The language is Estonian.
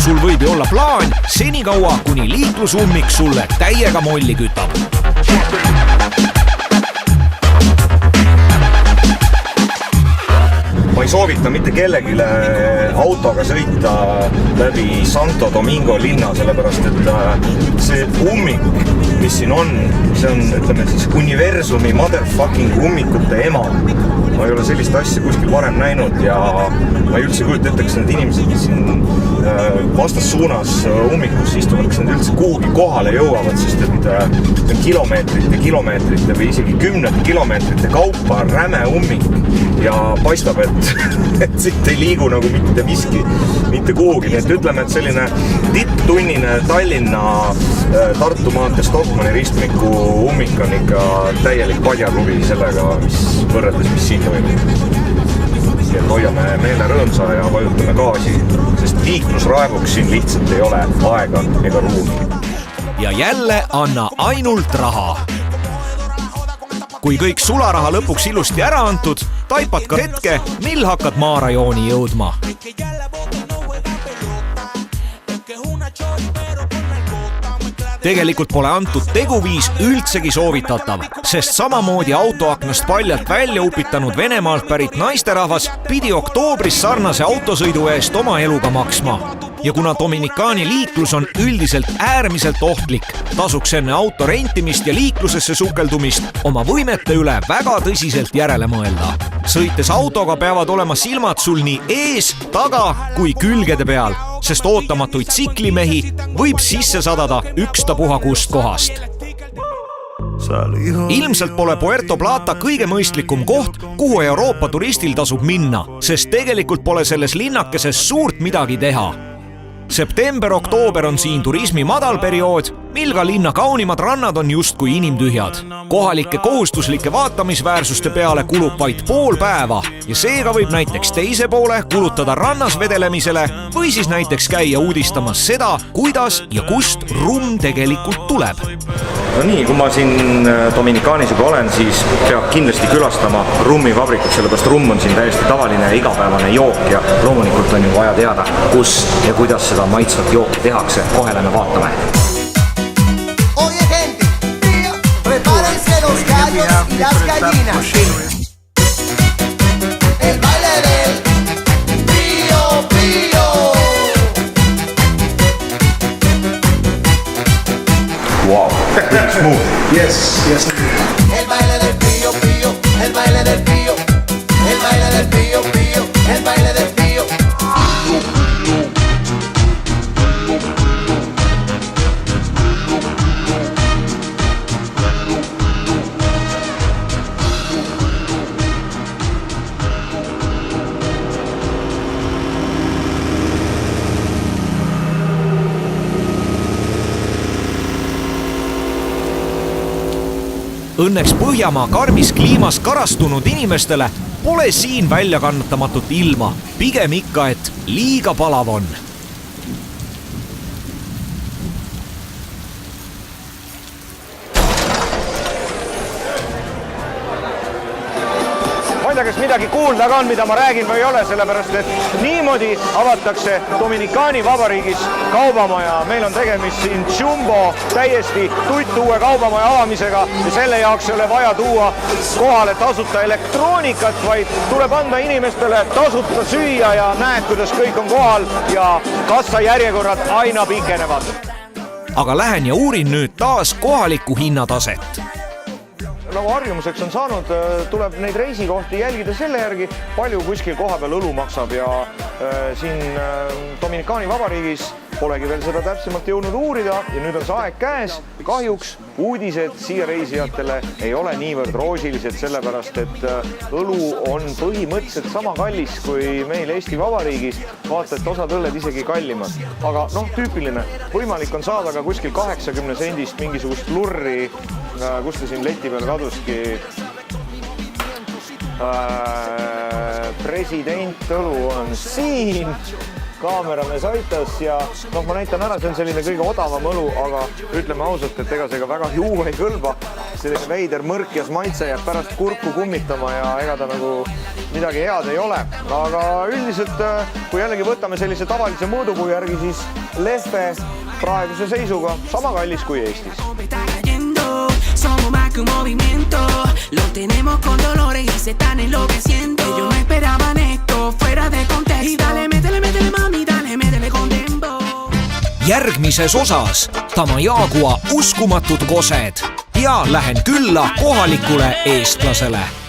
sul võib ju olla plaan senikaua, kuni liiklusummik sulle täiega molli kütab. Ma ei soovita mitte kellegile autoga sõita läbi Santo Domingo linna, sellepärast et see ummik, mis siin on, see on, ütleme siis, universumi motherfucking ummikute ema. Ma ei ole sellist asja kuskil varem näinud ja ma ei üldse kujuta ette, kas need inimesed, mis siin vastassuunas ummikus istuvad, kas nad üldse kuhugi kohale jõuavad, sest et kilomeetrite või isegi 10 kilomeetrite kaupa räme ummik ja paistab, et siit ei liigu nagu mitte miski, mitte kuhugi. Nii et ütleme, et selline tipptunnine Tallinna, Tartu maantee Stockmanni ristmiku ummik on ikka täielik padjaklubi sellega, mis võrreldes, mis siin toimub. Et hoiame meele rõõmsa ja vajutame gaasi, sest liiklusraevuks siin lihtsalt ei ole aega ega ruumi. Ja jälle anna ainult raha. Kui kõik sularaha lõpuks ilusti ära antud, taipad ka hetke, mil hakkad maarajooni jõudma. Tegelikult pole antud teguviis üldsegi soovitatav, sest samamoodi autoaknast paljalt välja upitanud Venemaalt pärit naisterahvas pidi oktoobris sarnase autosõidu eest oma eluga maksma. Ja kuna Dominikaani liiklus on üldiselt äärmiselt ohtlik, tasuks enne auto rentimist ja liiklusesse sukeldumist oma võimete üle väga tõsiselt järele mõelda. Sõites autoga peavad olema silmad sul nii ees, taga kui külgede peal, sest ootamatuid tsiklimehi võib sisse sadada ükstapuha kust kohast. Ilmselt pole Puerto Plata kõige mõistlikum koht, kuhu Euroopa turistil tasub minna, sest tegelikult pole selles linnakeses suurt midagi teha. September-oktoober on siin turismi madalperiood, mil ka linna kaunimad rannad on justkui inimtühjad. Kohalike kohustuslike vaatamisväärsuste peale kulub vaid pool päeva ja seega võib näiteks teise poole kulutada rannas vedelemisele või siis näiteks käia uudistamas seda, kuidas ja kust rumm tegelikult tuleb. No nii, kui ma siin Dominikaanis juba olen, siis peab kindlasti külastama rummivabrikut, sellepärast rumm on siin täiesti tavaline ja igapäevane jook ja loomulikult on ju vaja teada, kus ja kuidas seda maitsvat jooki tehakse. Kohe lähme vaatame. Oye gente, prepárense los gallos y las gallinas. El baile del Pío Pío. Wow, pretty smooth. Yes. El baile del Pío Pío, el baile del Pío, el baile del Pío Pío, el baile del Pío. Õnneks Põhjamaa karmis kliimas karastunud inimestele pole siin väljakannatamatut ilma, pigem ikka, et liiga palav on. Ma ei tea, kas midagi kuulda ka on, mida ma räägin või ei ole, sellepärast et niimoodi avatakse Dominikaani vabariigis kaubamaja. Meil on tegemist siin Jumbo täiesti tuttuue kaubamaja avamisega ja selle jaoks ei ole vaja tuua kohale tasuta elektroonikat, vaid tuleb anda inimestele tasuta süüa ja näed, kuidas kõik on kohal ja kassajärjekorrad aina pikenevad. Aga lähen ja uurin nüüd taas kohalikku hinnataset. Nagu harjumuseks on saanud, tuleb neid reisikohti jälgida selle järgi, palju kuskil koha peal õlu maksab ja siin Dominikaani vabariigis polegi veel seda täpsemalt jõudnud uurida ja nüüd on see aeg käes. Kahjuks uudised siia reisijatele ei ole niivõrd roosilised, sellepärast et õlu on põhimõtteliselt sama kallis kui meil Eesti Vabariigis, vaata, et osad õlled isegi kallimad. Aga tüüpiline, võimalik on saada ka kuskil 80 sendist mingisugust lurri, kus ta siin leti peal kaduski. President õlu on siin. Kaameramees aitas ja ma näitan ära, see on selline kõige odavam õlu, aga ütleme ausalt, et ega see ka väga juua ei kõlba. selline veider mõrkjas maitse jääb pärast kurku kummitama ja ega ta nagu midagi head ei ole. Aga üldiselt, kui jällegi võtame sellise tavalise mõõdupuu järgi, siis Leffe praeguse seisuga sama kallis kui Eestis. Somos más que un movimiento, lo tenemos con dolores y se están enloqueciendo. Ellos no esperaban esto, fuera de contexto. Y dale, métele, métele, mami, dale, métele con dembo. Järgmises osas Tamajaagua uskumatud kosed ja lähen külla kohalikule eestlasele.